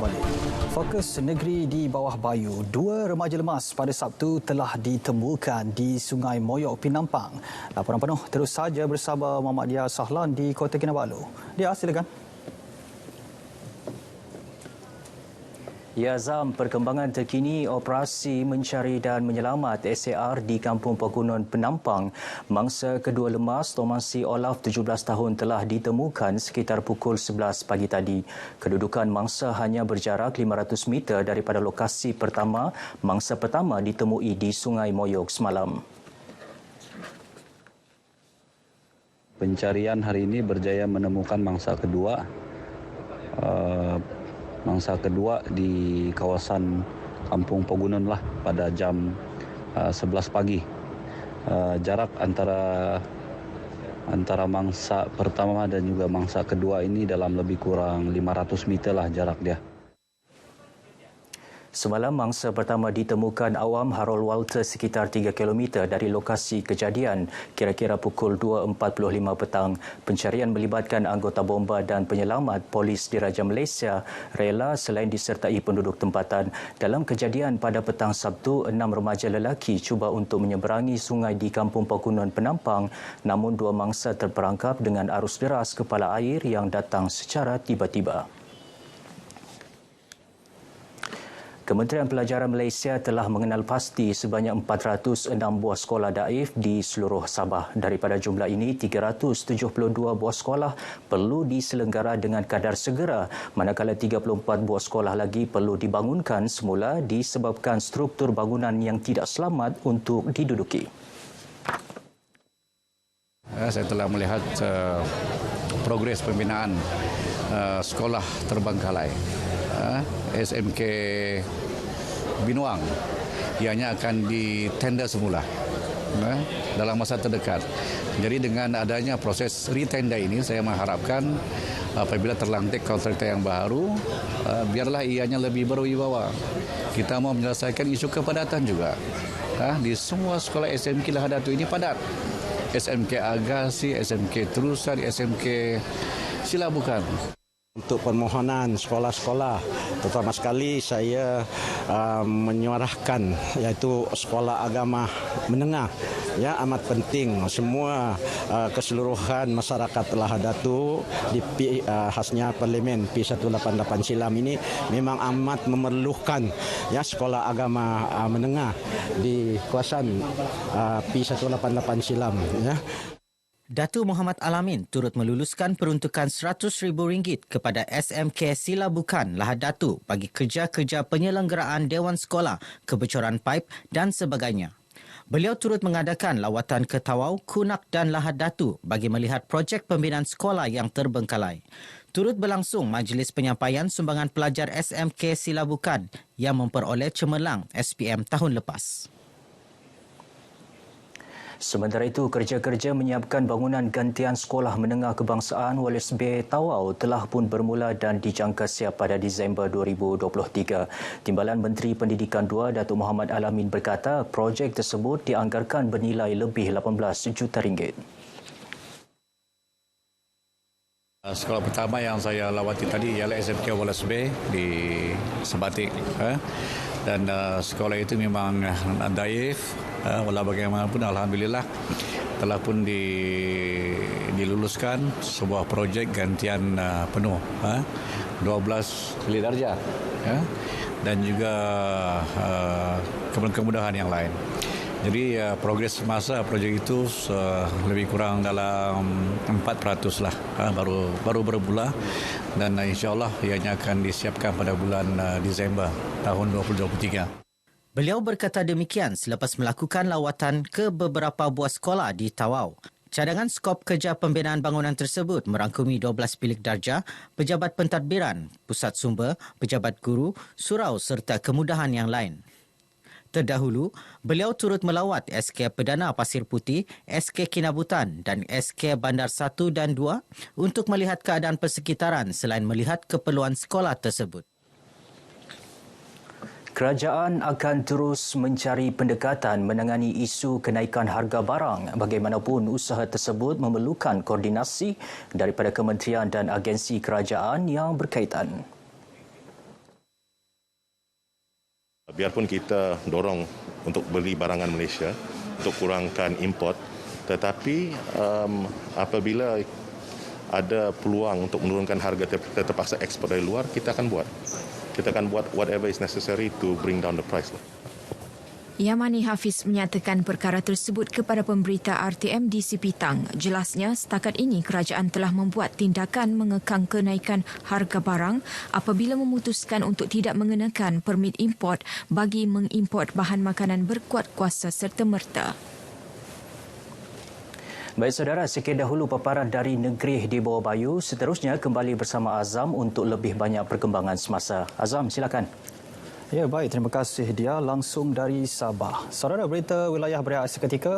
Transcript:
kembali. Fokus negeri di bawah Bayu. 2 remaja lemas pada Sabtu telah ditemukan di Sungai Moyok, Penampang. Laporan penuh terus saja bersama Muhammad Dia Sahlan di Kota Kinabalu. Dia, silakan. Ya, Azam, perkembangan terkini operasi mencari dan menyelamat SAR di Kampung Pegunungan Penampang. Mangsa kedua lemas Tomasi Olaf 17 tahun telah ditemukan sekitar pukul 11 pagi tadi. Kedudukan mangsa hanya berjarak 500 meter daripada lokasi pertama. Mangsa pertama ditemui di Sungai Moyok semalam. Pencarian hari ini berjaya menemukan mangsa kedua. Mangsa kedua di kawasan Kampung Pegunun lah pada jam 11 pagi. Jarak antara mangsa pertama dan juga mangsa kedua ini dalam lebih kurang 500 meter lah jarak dia. Semalam, mangsa pertama ditemukan awam Harold Walter sekitar 3 km dari lokasi kejadian, kira-kira pukul 2.45 petang. Pencarian melibatkan anggota bomba dan penyelamat polis Diraja Malaysia rela selain disertai penduduk tempatan. Dalam kejadian pada petang Sabtu, 6 remaja lelaki cuba untuk menyeberangi sungai di Kampung Pegunungan Penampang, namun 2 mangsa terperangkap dengan arus deras kepala air yang datang secara tiba-tiba. Kementerian Pelajaran Malaysia telah mengenal pasti sebanyak 406 buah sekolah daif di seluruh Sabah. Daripada jumlah ini, 372 buah sekolah perlu diselenggara dengan kadar segera, manakala 34 buah sekolah lagi perlu dibangunkan semula disebabkan struktur bangunan yang tidak selamat untuk diduduki. Saya telah melihat progres pembinaan sekolah terbengkalai. SMK Binuang ianya akan ditender semula dalam masa terdekat. Jadi dengan adanya proses retender ini, saya mengharapkan apabila terlantik kontraktor yang baru, biarlah ianya lebih berwibawa. Kita mau menyelesaikan isu kepadatan juga. Di semua sekolah SMK Lahadatu ini padat. SMK Agassi, SMK Terusan, SMK Silabukan. Untuk permohonan sekolah-sekolah, terutama sekali saya menyuarakan iaitu sekolah agama menengah, ya, amat penting. Semua keseluruhan masyarakat Lahadatu di khasnya Parlimen P188 Silam ini memang amat memerlukan, ya, sekolah agama menengah di kawasan P188 Silam, ya. Datuk Muhammad Alamin turut meluluskan peruntukan RM100,000 kepada SMK Silabukan Lahadatu bagi kerja-kerja penyelenggaraan Dewan Sekolah, kebocoran paip dan sebagainya. Beliau turut mengadakan lawatan ke Tawau, Kunak dan Lahadatu bagi melihat projek pembinaan sekolah yang terbengkalai. Turut berlangsung majlis penyampaian sumbangan pelajar SMK Silabukan yang memperoleh cemerlang SPM tahun lepas. Sementara itu, kerja-kerja menyiapkan bangunan gantian sekolah menengah kebangsaan Wallace Bay Tawau telah pun bermula dan dijangka siap pada Disember 2023. Timbalan Menteri Pendidikan II, Datuk Muhammad Alamin berkata, projek tersebut dianggarkan bernilai lebih RM18 juta. Sekolah pertama yang saya lawati tadi ialah SMK Wallace Bay di Sebatik. Dan sekolah itu memang daif, walau bagaimanapun alhamdulillah telah pun diluluskan sebuah projek gantian penuh 12 bilik darjah, dan juga kemudahan yang lain. Jadi progres masa projek itu lebih kurang dalam 4% lah, baru bermula, dan insyaAllah ianya akan disiapkan pada bulan Disember tahun 2023. Beliau berkata demikian selepas melakukan lawatan ke beberapa buah sekolah di Tawau. Cadangan skop kerja pembinaan bangunan tersebut merangkumi 12 bilik darjah, pejabat pentadbiran, pusat sumber, pejabat guru, surau serta kemudahan yang lain. Terdahulu, beliau turut melawat SK Perdana Pasir Putih, SK Kinabutan dan SK Bandar 1 dan 2 untuk melihat keadaan persekitaran selain melihat keperluan sekolah tersebut. Kerajaan akan terus mencari pendekatan menangani isu kenaikan harga barang. Bagaimanapun, usaha tersebut memerlukan koordinasi daripada kementerian dan agensi kerajaan yang berkaitan. biarpun kita dorong untuk beli barangan Malaysia, untuk kurangkan import, tetapi apabila ada peluang untuk menurunkan harga terpaksa ekspor dari luar, kita akan buat. Kita akan buat whatever is necessary to bring down the price. Yamani Hafiz menyatakan perkara tersebut kepada pemberita RTM di Sipitang. Jelasnya, setakat ini kerajaan telah membuat tindakan mengekang kenaikan harga barang apabila memutuskan untuk tidak mengenakan permit import bagi mengimport bahan makanan berkuat kuasa serta-merta. Baik saudara, sekian dahulu paparan dari Negeri di Bawah Bayu. Seterusnya kembali bersama Azam untuk lebih banyak perkembangan semasa. Azam, silakan. Ya, baik. Terima kasih dia langsung dari Sabah. Saudara, berita wilayah berehat seketika.